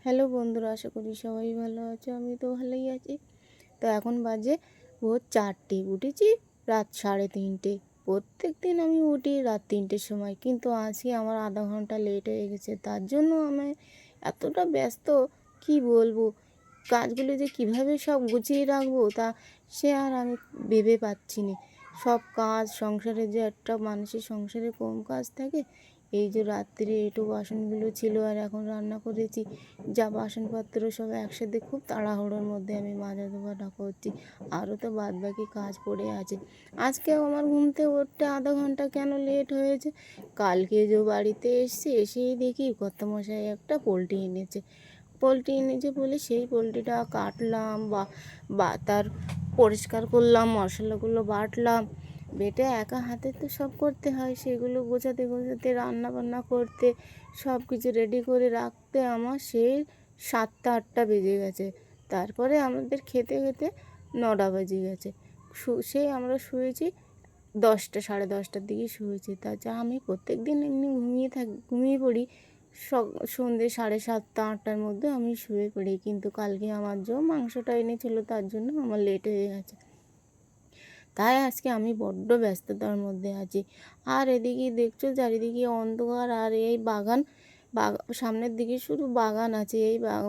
Hello বন্ধুরা, আশা করি সবাই ভালো আছো। আমি তো ভালোই আছি। তো এখন বাজে ভোর 4টে, উঠেছি রাত 3:30। প্রত্যেক দিন আমি উঠি রাত 3টের সময়, কিন্তু আজকে আমার আধা ঘন্টা লেট হয়ে গেছে। তার জন্য আমি এতটা ব্যস্ত, কি বলবো, কাজগুলো যে কিভাবে সব গুছিয়ে রাখবো তা সে আর আমি ভেবে পাচ্ছি না। সব কাজ সংসারে, যে একটা মানুষের সংসারে কম কাজ থাকে। এই যে রাত্রে একটু বাসনগুলো ছিল আর এখন রান্না করেছি, যা বাসনপত্র সব একসাথে খুব তাড়াহুড়োর মধ্যে আমি মাজা ধোয়াটা করছি। আরও তো বাদবাকি কাজ পড়ে আছে। আজকেও আমার ঘুমতে উঠতে আধা ঘন্টা কেন লেট হয়েছে? কালকে যে বাড়িতে এসেই দেখি কর্তামশাই একটা পোলট্রি এনেছে। বলে সেই পোলট্রিটা কাটলাম, বা তার পরিষ্কার করলাম, মশলাগুলো বাটলাম। বেটে একা হাতে তো সব করতে হয়, সেগুলো গোছাতে গোছাতে রান্না বান্না করতে সব কিছু রেডি করে রাখতে আমার সেই 7টা 8টা বেজে গেছে। তারপরে আমাদের খেতে খেতে 9টা বেজে গেছে। সেই আমরা শুয়েছি 10টা 10:30টার দিকে শুয়েছি। তা যা আমি প্রত্যেক দিন এমনি ঘুমিয়ে পড়ি সন্ধ্যে 7:30 8টার মধ্যে আমি শুয়ে পড়ি, কিন্তু কালকে আমার মাংসটা এনেছিল, তার জন্য আমার লেট হয়ে গেছে। তাই আজকে আমি বড্ড ব্যস্ততার মধ্যে আছি। আর এদিকে দেখছো চারিদিকে অন্ধকার, আর এই সামনের দিকে শুধু বাগান আছে। এই বাগান